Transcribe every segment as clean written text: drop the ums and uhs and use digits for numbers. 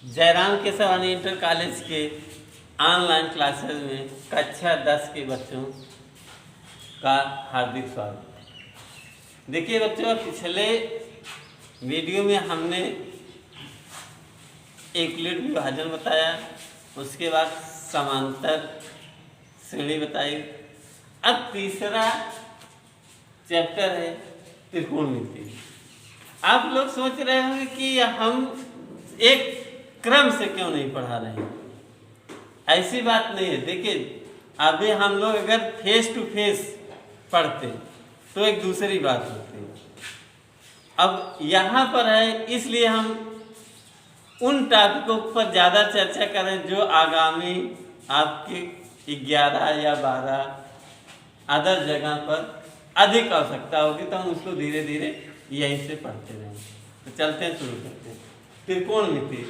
Jairam Keswani inter college के online classes में कक्षा 10 के बच्चों का हार्दिक स्वागत। देखिए बच्चों, पिछले वीडियो में हमने यूक्लिड विभाजन बताया, उसके बाद समांतर श्रेणी बताई। अब तीसरा चैप्टर है त्रिकोणमिति। आप लोग सोच रहे होंगे कि हम एक क्रम से क्यों नहीं पढ़ा रहे हैं। ऐसी बात नहीं है। देखिए, अभी हम लोग अगर फेस टू फेस पढ़ते तो एक दूसरी बात होती है। अब यहाँ पर है, इसलिए हम उन टॉपिकों पर ज़्यादा चर्चा करें जो आगामी आपके 11 या 12 अदर जगह पर अधिक आवश्यकता होगी, तो हम उसको धीरे धीरे यहीं से पढ़ते रहेंगे। तो चलते हैं, शुरू करते हैं। त्रिकोणमिति।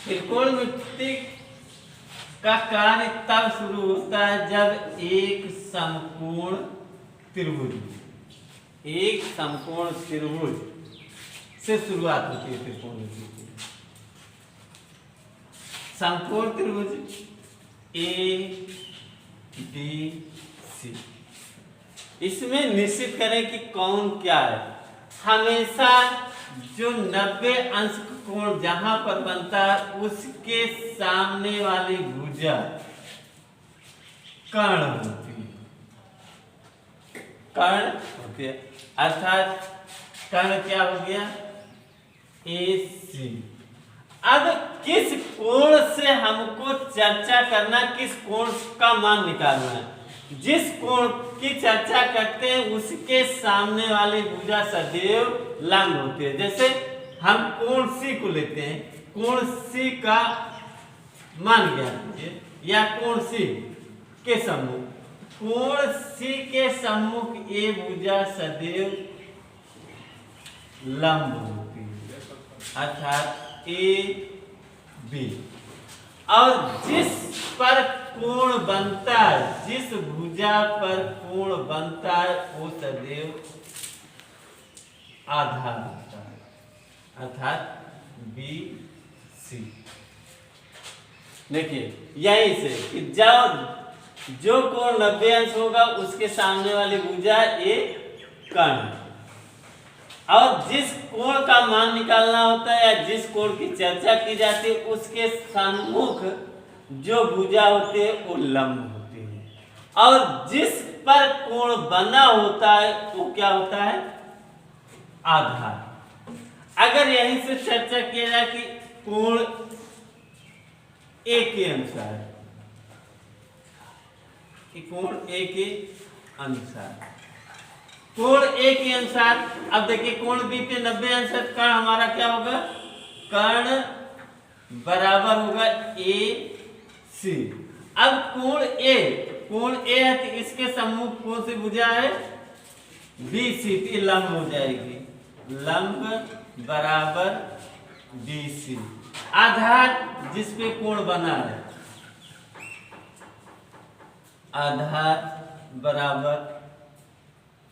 त्रिकोणमिति का कार्य तब शुरू होता है जब एक समकोण त्रिभुज से शुरुआत होती है। त्रिकोणमिति की समकोण त्रिभुज ए बी सी, इसमें निश्चित करें कि कौन क्या है। हमेशा जो 90 अंश कोण जहां पर बनता है उसके सामने वाली भुजा कर्ण होती है। अर्थात कर्ण क्या हो गया? AC। अब किस कोण से हमको चर्चा करना, किस कोण का मान निकालना है? जिस कोण की चर्चा करते हैं उसके सामने वाली भुजा सदैव लंब होती है। जैसे हम कोण C को लेते हैं, कोण C का मान ज्ञात कीजिए, या कोण C के सम्मुख, कोण C के सम्मुख ये भुजा सदैव लंब होती है, अर्थात AB। और जिस पर कोण बनता है, जिस भुजा पर कोण बनता है वो सदैव आधार होता है, अर्थात BC। देखिए यहीं से कि जो कोण 90 अंश होगा उसके सामने वाली भुजा ये कर्ण, और जिस कोण का मान निकालना होता है या जिस कोण की चर्चा की जाती है उसके सम्मुख जो भुजा होती है वो लंब होती है, और जिस पर कोण बना होता है वो क्या होता है? आधार। अगर यहीं से चर्चा किया जाए कि कोण A के अनुसार, कि कोण A के अनुसार, कोण A के अनुसार, अब देखिए कोण B पे 90 अंश कर्ण हमारा क्या होगा? कर्ण बराबर होगा AC। अब कोण A है तो इसके सम्मुख कौन सी भुजा है? BC, तो लंब हो जाएगी, लंब बराबर BC। आधार जिस पे कोण बना है, आधार बराबर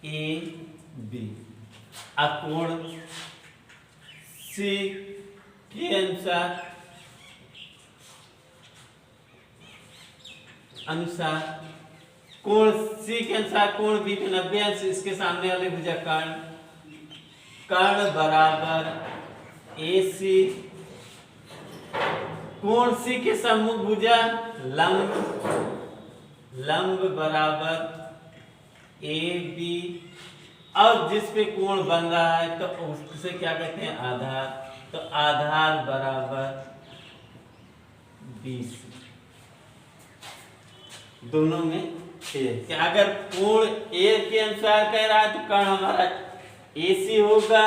AB। कोण C के अनुसार कोण C के अनुसार कोण B पे 90 अंश, इसके सामने वाले भुजा कर्ण बराबर AC। कोण C के सम्मुख भुजा लंब बराबर AB। और जिस पे कोण बन रहा है तो उससे क्या कहते हैं? आधार। तो आधार बराबर BC। दोनों में कि अगर कोण A के अनुसार कह रहा है तो कर्ण हमारा AC होगा,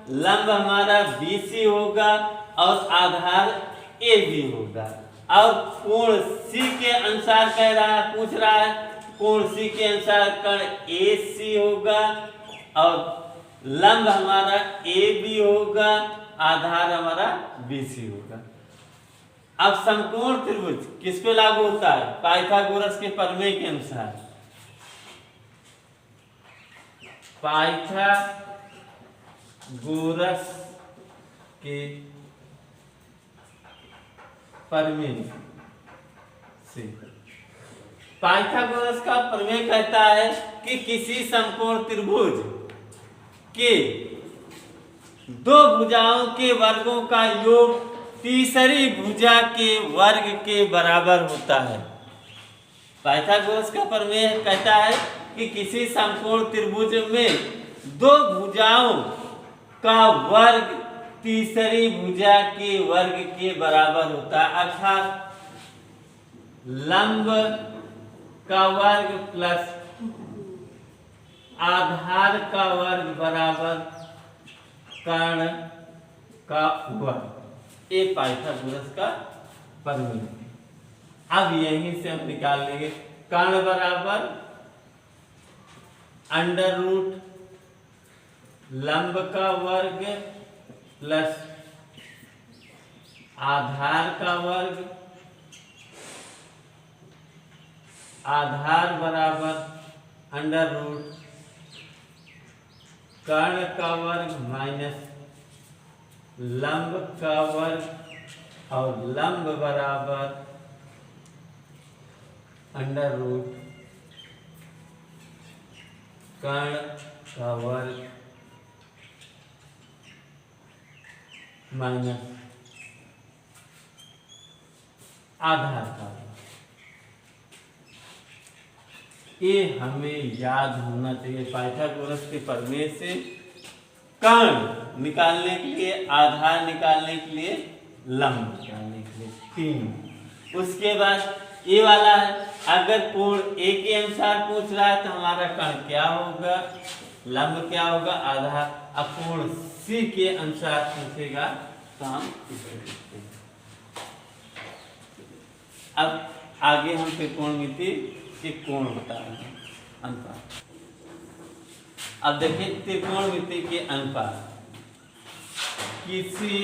लंब हमारा BC होगा और आधार AB होगा। और कोण C के अनुसार कह रहा है, पूछ रहा है, कोण C के अनुसार कर्ण AC होगा और लंब हमारा AB होगा, आधार हमारा BC होगा। अब समकोण त्रिभुज किस पे लागू होता है? पाइथागोरस के प्रमेय के अनुसार। पाइथागोरस के प्रमेय से। पाइथागोरस का प्रमेय कहता है कि किसी समकोण त्रिभुज के दो भुजाओं के वर्गों का योग तीसरी भुजा के वर्ग के बराबर होता है। पाइथागोरस का प्रमेय कहता है कि किसी समकोण त्रिभुज में दो भुजाओं का वर्ग तीसरी भुजा के वर्ग के बराबर होता है, अर्थात लंब का वर्ग प्लस आधार का वर्ग बराबर कर्ण का वर्ग। ये पाइथागोरस का प्रमेय। अब यहीं से हम निकाल लेंगे कर्ण बराबर अंडर रूट लंब का वर्ग प्लस आधार का वर्ग, आधार बराबर अंडर रूट कर्ण का वर्ग माइनस लंब का वर्ग और लंब बराबर अंडर रूट कर्ण का वर्ग माइनस आधार का वर्ग। ये हमें याद होना चाहिए। पाइथागोरस के प्रमेय से कर्ण निकालने के लिए, आधार निकालने के लिए, लंब निकालने के लिए, तीन। उसके बाद ये वाला है, अगर कोण ए के अनुसार पूछ रहा है तो हमारा कर्ण क्या होगा, लंब क्या होगा, आधार। अब कोण सी के अनुसार पूछेगा तो हम इसे लिखते हैं। अब आगे हम त्रिकोणमिति के कोण बता रहे हैं, अनुपात। अब देखिए त्रिकोणमिति के अनुपात। किसी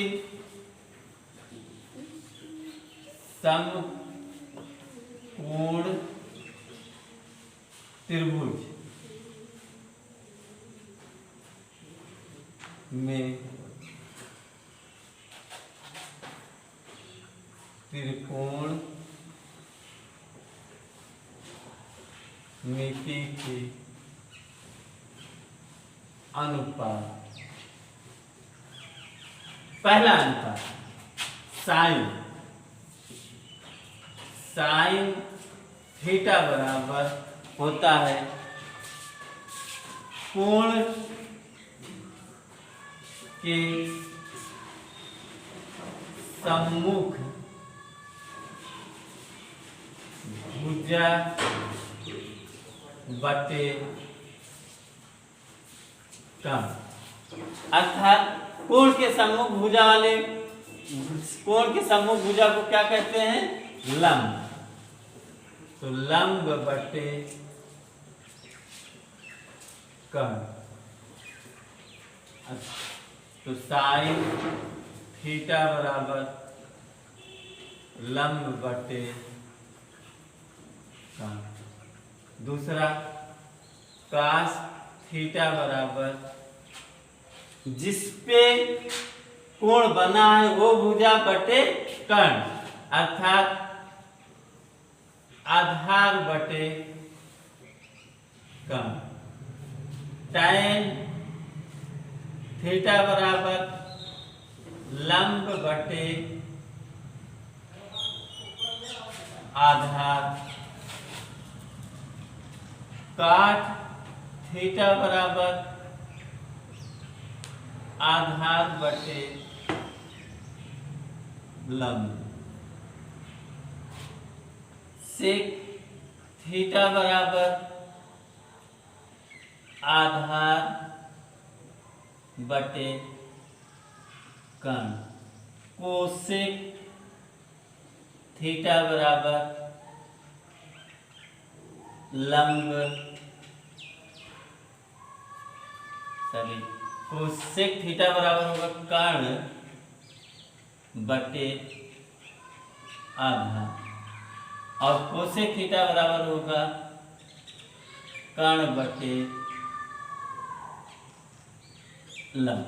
समकोण त्रिभुज में त्रिकोण मिति के अनुपात। पहला अनुपात साइन थीटा बराबर होता है कोण के सम्मुख भुजा बटे कर्ण। अर्थात कोण के सम्मुख भुजा वाले, कोण के सम्मुख भुजा को क्या कहते हैं, लंब। तो लंब बटे कर्ण। तो साइन थीटा बराबर लंब बटे कर्ण। दूसरा कास थीटा बराबर जिसपे कोण बना है वो भुजा बटे कर्ण, अर्थात आधार बटे कर्ण। टैन थीटा बराबर लंब बटे आधार। काट थीटा बराबर आधार बटे लंब। सेक थीटा बराबर आधार बटे कर्ण। कोसेक थीटा बराबर लंब, कोसेक थीटा बराबर होगा कर्ण बटे आधार और कोसेक थीटा बराबर होगा कर्ण बटे लंब।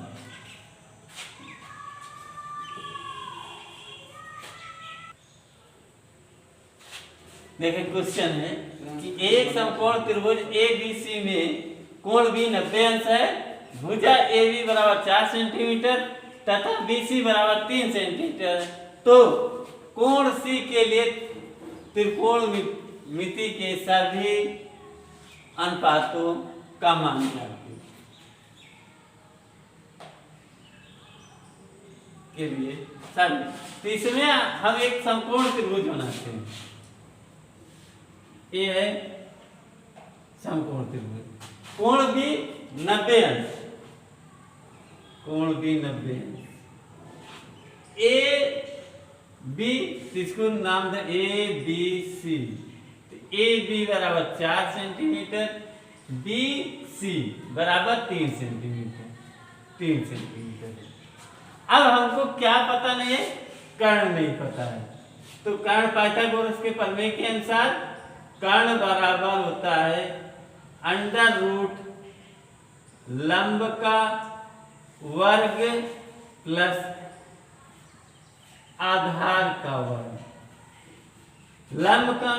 देखिए क्वेश्चन है कि एक समकोण त्रिभुज ABC में कोण B 90 अंश है, भुजा AB बराबर 4 सेंटीमीटर तथा BC बराबर 3 सेंटीमीटर है। तो कोण C के लिए त्रिकोण मिति के सभी अनुपातों का मान निकालिए के लिए सभी। तो इसमें हम एक समकोण त्रिभुज बनाते हैं। ये है समकोण त्रिभुज, कोण भी 90 अंश, कोण भी 90 अंश, ए बी, इसको नाम दे A B C. A B बराबर 4 सेंटीमीटर, बी सी बराबर 3 सेंटीमीटर, 3 सेंटीमीटर। अब हमको क्या पता नहीं है, कर्ण नहीं पता है। तो कर्ण पाइथागोरस के प्रमेय के अनुसार कर्ण बराबर होता है अंडर रूट लंब का वर्ग प्लस आधार का वर्ग। लंब का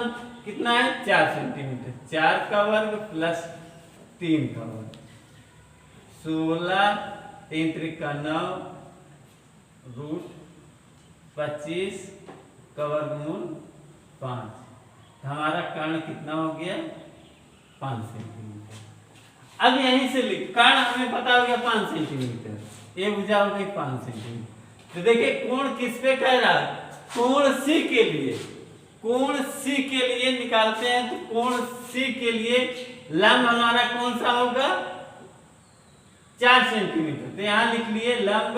कितना है 4 सेंटीमीटर, 4 का वर्ग प्लस 3 का वर्ग, 16, 3 त्रिका 9 रूट 25 का वर्गमूल 5। हमारा कर्ण कितना हो गया 5 सेंटीमीटर। अब यहीं से लिख, कर्ण हमें पता हो गया 5 सेंटीमीटर, ये भुजा हो गई 5 सेंटीमीटर। तो देखिए कोण किस पे कह रहा है, कोण C के लिए, कोण C के लिए निकालते हैं। तो कोण C के लिए लंब हमारा कौन सा होगा 4 सेंटीमीटर। तो यहां लिख लिए लंब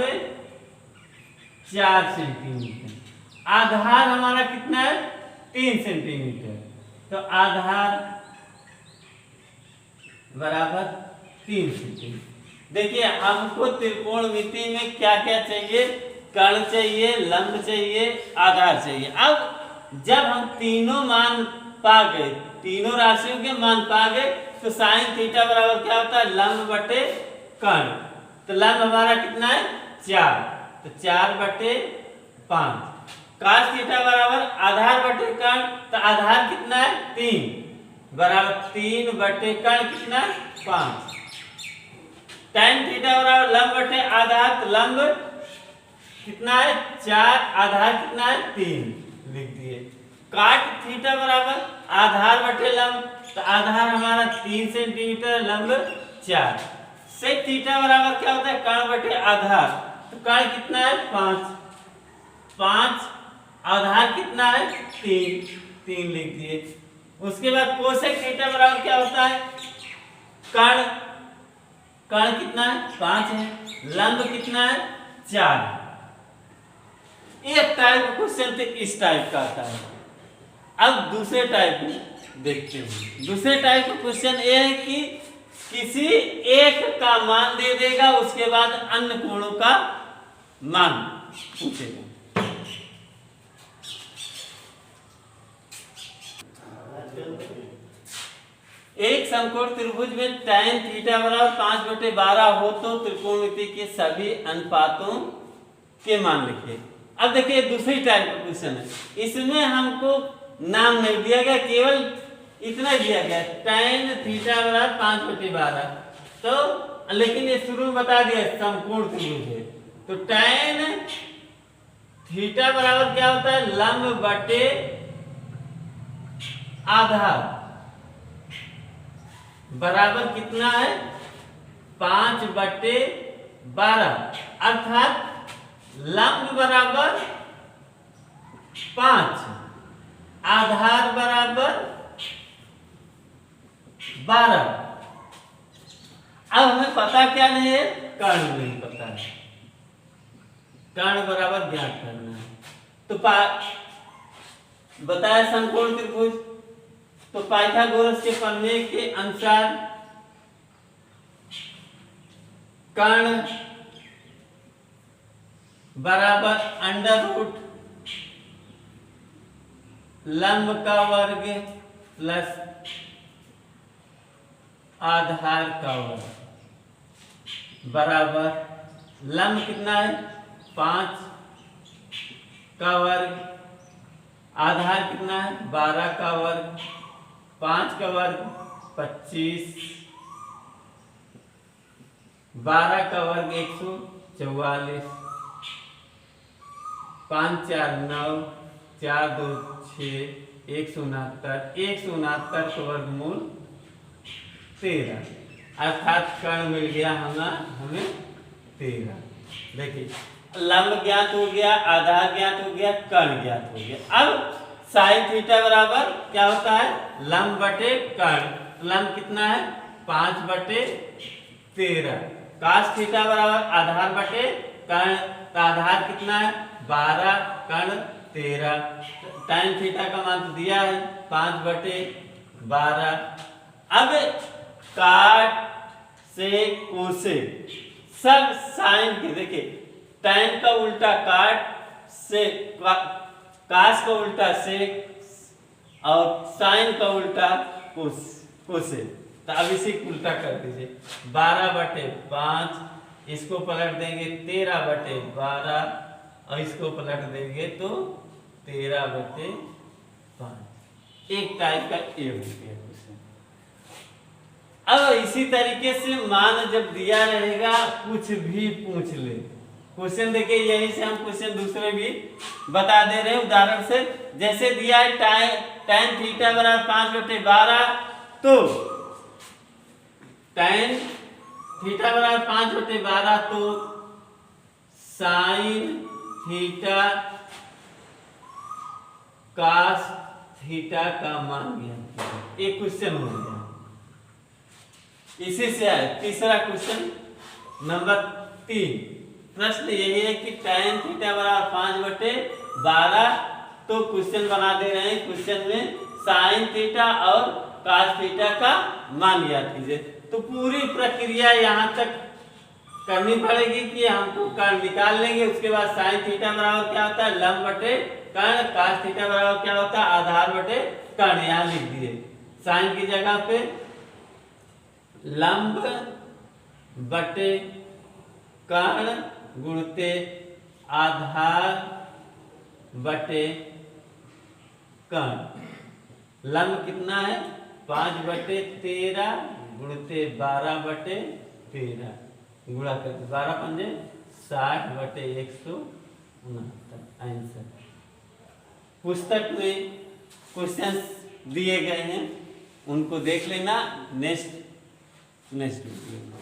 4 सेंटीमीटर। आधार हमारा कितना है 3 सेंटीमीटर। तो आधार बराबर 3 सेंटीमीटर। देखिए हमको त्रिकोणमिति में क्या क्या चाहिए, कर्ण चाहिए, लंब चाहिए, आधार चाहिए। अब जब हम तीनों मान पा गए, तीनों राशियों के मान पा गए, तो साइन थीटा बराबर क्या होता है लंब बटे कर्ण। तो लंब हमारा कितना है 4, तो 4/5। काश थीटा बराबर आधार बटे कर्ण, तो आधार कितना है 3 बराबर 3/कर्ण कितना है 5। tan थीटा बराबर लंब बटे आधार, तो लंब कितना है 4, आधार कितना है 3 लिख दिए। काट थीटा बराबर आधार बटे लंब, तो आधार हमारा 3 सेंटीमीटर, लंब 4। सेक थीटा बराबर क्या होता है कर्ण बटे आधार, तो कर्ण कितना है 5, आधार कितना है 3 लिख दिए। उसके बाद कोसेक थीटा बराबर क्या होता है, कर्ण कितना है 5 है, लंब कितना है 4। एक टाइप का क्वेश्चन तो इस टाइप का आता है। अब दूसरे टाइप में देखते हैं। दूसरे टाइप का क्वेश्चन ये है कि किसी एक का मान दे देगा, उसके बाद अन्य कोणों का मान पूछेगा। एक समकोण त्रिभुज में tan थीटा बराबर 5/12 हो तो त्रिकोणमिति के सभी अनुपातों के मान लिखिए। अब देखिए दूसरी टाइप का क्वेश्चन है, इसमें हमको नाम नहीं दिया गया, केवल इतना दिया गया tan थीटा बराबर 5/12। तो लेकिन ये शुरू में बता दिया समकोण त्रिभुज है, तो tan थीटा बराबर क्या होता है लंब बटे आधार बराबर कितना है 5/12, अर्थात लंब बराबर 5, आधार बराबर 12। अब हमें पता क्या नहीं है, कर्ण नहीं पता है, कर्ण बराबर ज्ञात करना है। तो बताया समकोण त्रिभुज, तो पाइथागोरस के प्रमेय के अनुसार कर्ण बराबर अंडर रूट लंब का वर्ग प्लस आधार का वर्ग बराबर लंब कितना है 5 का वर्ग, आधार कितना है 12 का वर्ग, 5 का वर्ग 25, 12 का वर्ग 144, 5 4 9, 4 2 6, 169, 169 का वर्गमूल 13, अर्थात कर्ण मिल गया हमें 13। देखिए लंब ज्ञात हो गया, आधार ज्ञात हो गया, कर्ण ज्ञात हो गया। अब साइन थीटा बराबर क्या होता है लंब बटे कर्ण। लंब कितना है 5/13, कास थीटा बराबर आधार बटे कर्ण, तो आधार कितना है 12, कर्ण 13, टाइम थीटा का मान तो दिया है 5/12। अब काट से कोसेक सब साइन के देखिए, टैन का उल्टा काट से, कास का उल्टा सेक और साइन का उल्टा कोसेक। तो अब इसी उल्टा कर दीजिए, 12/5, इसको पलट देंगे 13/12 और इसको पलट देंगे तो 13/5। एक टाइप का ये हो गया क्वेश्चन। अब इसी तरीके से मान जब दिया रहेगा कुछ भी पूछ ले क्वेश्चन, देखिए यहीं से हम क्वेश्चन दूसरे भी बता दे रहे हैं उदाहरण से। जैसे दिया है tan थीटा बराबर 5/12, तो tan थीटा बराबर 5/12 तो साइन थीटा कास थीटा का मान ज्ञात। एक क्वेश्चन हो गया। इसी से आए तीसरा क्वेश्चन नंबर 3। प्रश्न यही है कि tan थीटा बराबर 5/12, तो क्वेश्चन बना दे रहे हैं। क्वेश्चन में साइन थीटा और कास थीटा का मान ज्ञात कीजिए। तो पूरी प्रक्रिया यहाँ तक करनी पड़ेगी कि हमको कर्ण निकाल लेंगे। उसके बाद साइन थीटा बराबर क्या होता है लंब बटे कर्ण, कास थीटा बराबर क्या होता है आधार बटे कर्ण। यहाँ लिख दिए साइन की जगह पे लंब बटे कर्ण गुणते आधार बटे कर्ण। लंब कितना है 5/13 गुणते 12/13, गुणा करके 12 पंजे 60/169 आंसर। पुस्तक में क्वेश्चंस दिए गए हैं, उनको देख लेना नेक्स्ट वीडियो में।